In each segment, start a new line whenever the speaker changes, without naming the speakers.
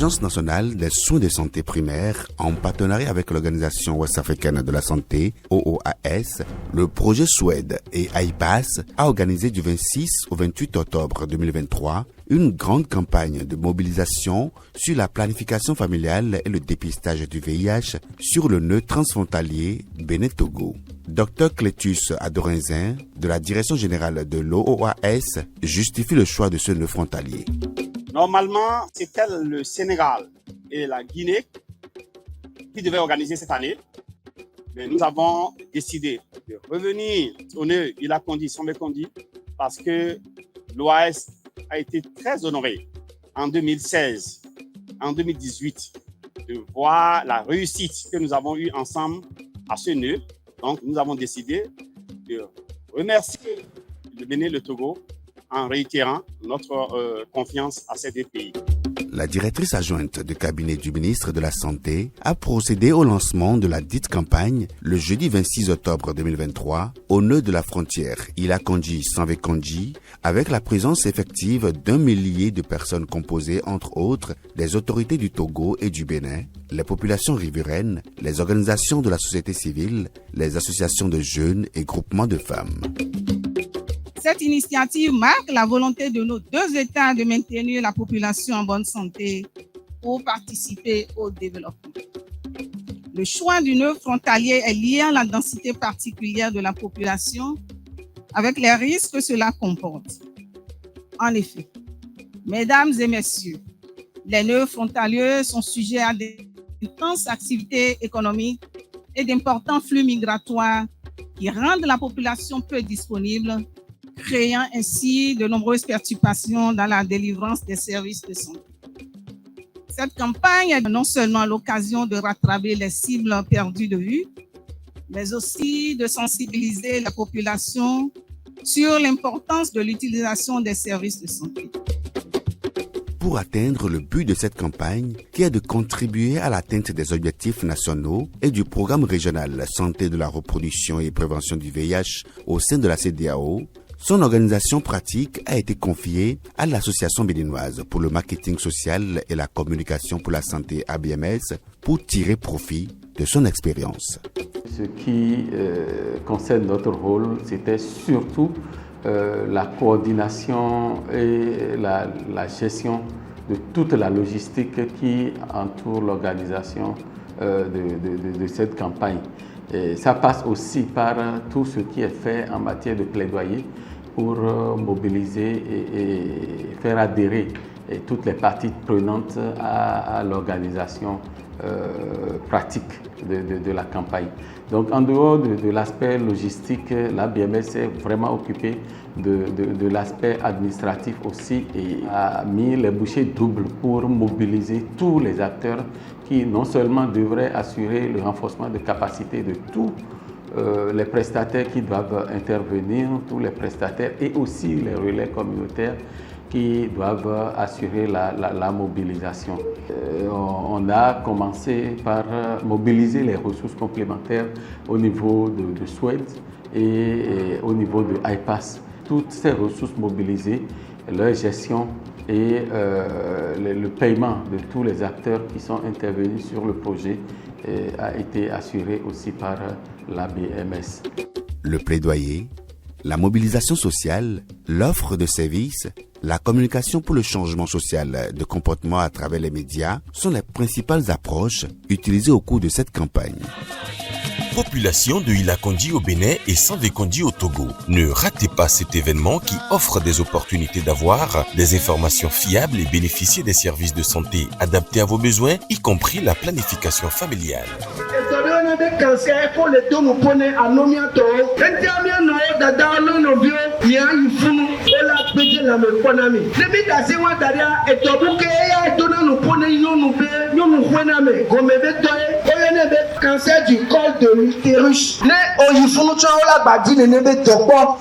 l'Agence nationale des soins de santé primaire, en partenariat avec l'Organisation ouest-africaine de la santé, OOAS, le projet SWED et IPAS a organisé du 26 au 28 octobre 2023 une grande campagne de mobilisation sur la planification familiale et le dépistage du VIH sur le nœud transfrontalier Bénin-Togo. Dr Clétus Adorinzin, de la Direction générale de l'OOAS, justifie le choix de ce nœud frontalier.
Normalement, c'était le Sénégal et la Guinée qui devaient organiser cette année. Mais nous avons décidé de revenir au nœud Ila-Kondi-Sambé-Kondi parce que l'OAS a été très honoré en 2016, en 2018, de voir la réussite que nous avons eue ensemble à ce nœud. Donc, nous avons décidé de remercier le Bénin et le Togo en réitérant notre confiance à ces deux pays.
La directrice adjointe de cabinet du ministre de la Santé a procédé au lancement de la dite campagne le jeudi 26 octobre 2023 au nœud de la frontière Ila-Kondi-Sambé-Kondi avec la présence effective d'1 millier de personnes composées entre autres des autorités du Togo et du Bénin, les populations riveraines, les organisations de la société civile, les associations de jeunes et groupements de femmes.
Cette initiative marque la volonté de nos deux États de maintenir la population en bonne santé pour participer au développement. Le choix du nœud frontalier est lié à la densité particulière de la population avec les risques que cela comporte. En effet, mesdames et messieurs, les nœuds frontaliers sont sujets à d'intenses activités économiques et d'importants flux migratoires qui rendent la population peu disponible, créant ainsi de nombreuses perturbations dans la délivrance des services de santé. Cette campagne est non seulement l'occasion de rattraper les cibles perdues de vue, mais aussi de sensibiliser la population sur l'importance de l'utilisation des services de santé.
Pour atteindre le but de cette campagne, qui est de contribuer à l'atteinte des objectifs nationaux et du programme régional Santé de la reproduction et prévention du VIH au sein de la CEDEAO, son organisation pratique a été confiée à l'Association béninoise pour le marketing social et la communication pour la santé ABMS pour tirer profit de son expérience.
Ce qui concerne notre rôle, c'était surtout la coordination et la gestion de toute la logistique qui entoure l'organisation de cette campagne. Et ça passe aussi par tout ce qui est fait en matière de plaidoyer pour mobiliser et faire adhérer toutes les parties prenantes à l'organisation pratique de la campagne. Donc en dehors de l'aspect logistique, la BMS s'est vraiment occupée de l'aspect administratif aussi et a mis les bouchées doubles pour mobiliser tous les acteurs qui non seulement devraient assurer le renforcement de capacité de tous les prestataires qui doivent intervenir, tous les prestataires et aussi les relais communautaires qui doivent assurer la mobilisation. On a commencé par mobiliser les ressources complémentaires au niveau de SWED et au niveau de IPAS. Toutes ces ressources mobilisées, leur gestion et le paiement de tous les acteurs qui sont intervenus sur le projet a été assuré aussi par la BMS.
Le plaidoyer, la mobilisation sociale, l'offre de services, la communication pour le changement social de comportement à travers les médias sont les principales approches utilisées au cours de cette campagne.
Population de Ila-Kondi au Bénin et Sambé-Kondi au Togo. Ne ratez pas cet événement qui offre des opportunités d'avoir des informations fiables et bénéficier des services de santé adaptés à vos besoins, y compris la planification familiale.
Cancer du col de l'utérus. Ne oyifunu tso la gbadi ne ne be dɔgbɔ.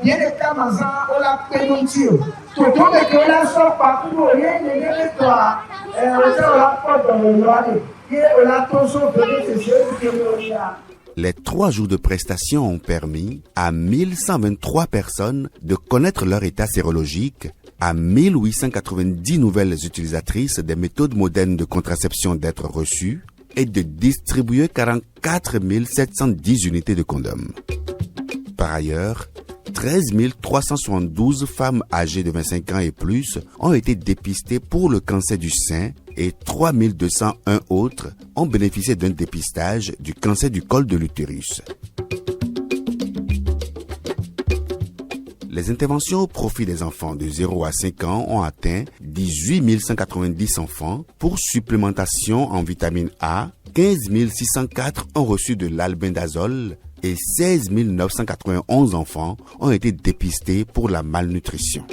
Bien de kamaza o la pénitio. Toto bɛ kɛ o la sɔ partout o ye ne ne be tɔ a. O tɛ o la kɔ dɔn o yɔrɔ de. Ye o la tonso bɛɛ de se o kɛ o ya.
Les 3 jours de prestation ont permis à 1123 personnes de connaître leur état sérologique, à 1890 nouvelles utilisatrices des méthodes modernes de contraception d'être reçues et de distribuer 44 710 unités de condoms. Par ailleurs, 13 372 femmes âgées de 25 ans et plus ont été dépistées pour le cancer du sein et 3 201 autres ont bénéficié d'un dépistage du cancer du col de l'utérus. Les interventions au profit des enfants de 0 à 5 ans ont atteint 18 190 enfants pour supplémentation en vitamine A, 15 604 ont reçu de l'albendazole et 16 991 enfants ont été dépistés pour la malnutrition.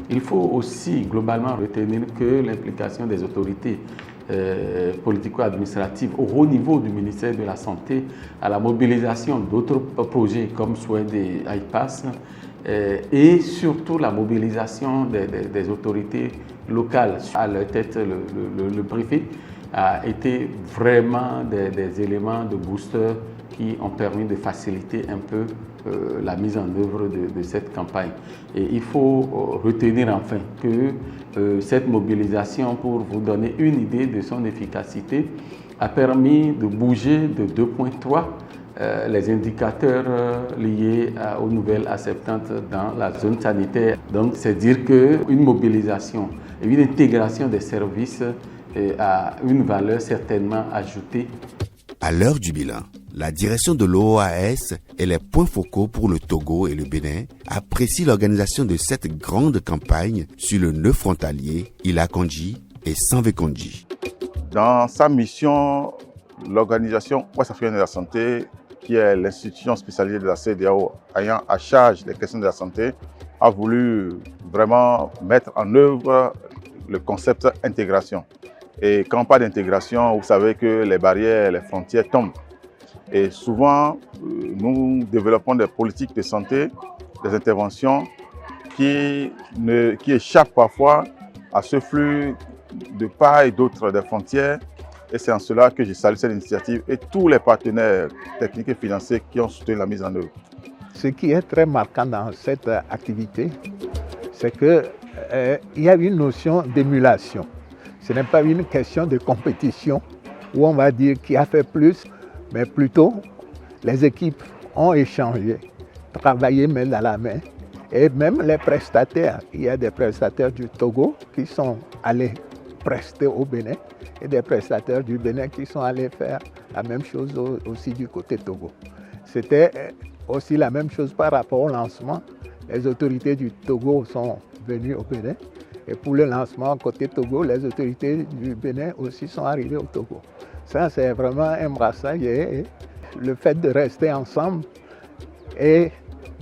Il faut aussi globalement retenir que l'implication des autorités politico-administratives au haut niveau du ministère de la Santé à la mobilisation d'autres projets comme SWED et IPAS et surtout la mobilisation des autorités locales à leur tête le préfet a été vraiment des éléments de booster qui ont permis de faciliter un peu la mise en œuvre de cette campagne. Et il faut retenir enfin que cette mobilisation, pour vous donner une idée de son efficacité, a permis de bouger de 2,3 les indicateurs liés aux nouvelles acceptantes dans la zone sanitaire. Donc c'est dire qu'une mobilisation et une intégration des services a une valeur certainement ajoutée.
À l'heure du bilan, la direction de l'OAS et les points focaux pour le Togo et le Bénin apprécient l'organisation de cette grande campagne sur le nœud frontalier Ila-Kondji et Sanvé-Kondji.
Dans sa mission, l'organisation Ouest africaine de la santé, qui est l'institution spécialisée de la CEDEAO ayant à charge des questions de la santé, a voulu vraiment mettre en œuvre le concept intégration. Et quand on parle d'intégration, vous savez que les barrières, les frontières tombent. Et souvent, nous développons des politiques de santé, des interventions qui échappent parfois à ce flux de part et d'autre des frontières. Et c'est en cela que je salue cette initiative et tous les partenaires techniques et financiers qui ont soutenu la mise en œuvre.
Ce qui est très marquant dans cette activité, c'est qu'il y a une notion d'émulation. Ce n'est pas une question de compétition où on va dire qui a fait plus, mais plutôt les équipes ont échangé, travaillé main dans la main. Et même les prestataires, il y a des prestataires du Togo qui sont allés prester au Bénin et des prestataires du Bénin qui sont allés faire la même chose aussi du côté Togo. C'était aussi la même chose par rapport au lancement. Les autorités du Togo sont venues au Bénin. Et pour le lancement côté Togo, les autorités du Bénin aussi sont arrivées au Togo. Ça, c'est vraiment un brassage et le fait de rester ensemble et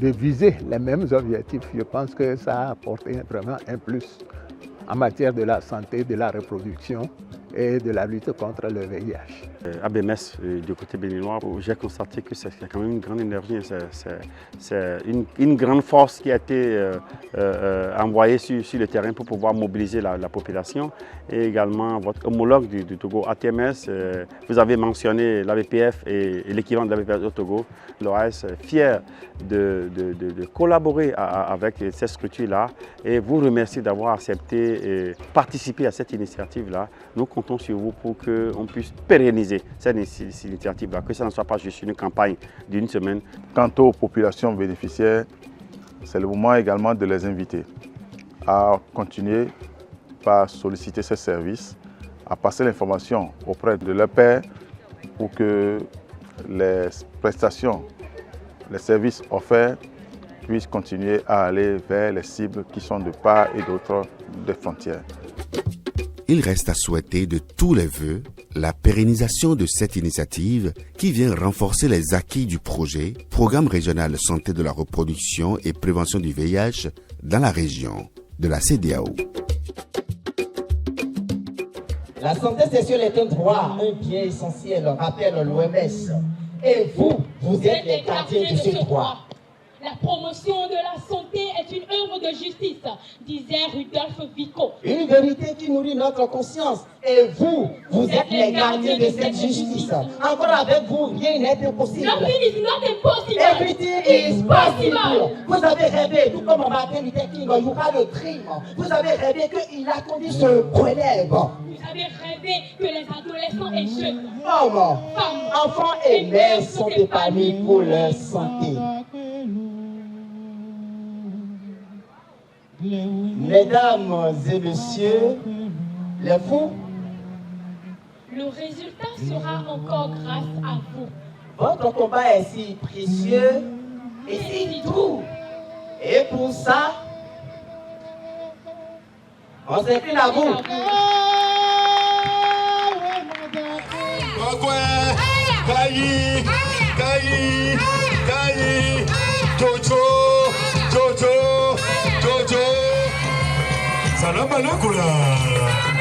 de viser les mêmes objectifs, je pense que ça a apporté vraiment un plus en matière de la santé, de la reproduction et de la lutte contre le VIH.
À BMS, du côté béninois, j'ai constaté que c'est quand même une grande énergie, c'est une grande force qui a été envoyée sur le terrain pour pouvoir mobiliser la population. Et également votre homologue du Togo, ATMS, vous avez mentionné l'ABPF et l'équivalent de l'ABPF au Togo. L'OAS est fier de collaborer avec ces structures-là et vous remercie d'avoir accepté et participé à cette initiative-là. Nous comptons sur vous pour qu'on puisse pérenniser cette initiative-là, que ça ne soit pas juste une campagne d'une semaine.
Quant aux populations bénéficiaires, c'est le moment également de les inviter à continuer par solliciter ces services, à passer l'information auprès de leurs pairs pour que les prestations, les services offerts puissent continuer à aller vers les cibles qui sont de part et d'autre des frontières.
Il reste à souhaiter de tous les vœux la pérennisation de cette initiative qui vient renforcer les acquis du projet Programme régional santé de la reproduction et prévention du VIH dans la région de la CEDEAO.
La santé sexuelle est un droit, un bien essentiel, rappelle l'OMS. Et vous êtes les gardiens de ce droit.
La promotion de la santé est une œuvre de justice, disait Rudolf Vico.
Une vérité qui nourrit notre conscience. Et vous, vous êtes les gardiens de cette justice. Encore avec vous, rien n'est impossible.
Nothing is not impossible.
Everything is possible. Vous avez rêvé, tout comme Martin Luther King, il y aura le crime. Vous avez rêvé qu'il a conduit ce relève.
Vous avez rêvé que les adolescents et jeunes,
Hommes, enfants et mères sont épanouis pour leur santé. Mesdames et messieurs, les fous,
le résultat sera encore grâce à vous.
votre combat est si précieux et si doux. Et pour ça, on s'incline à vous.
Jojo, Jojo, Salam alaikum.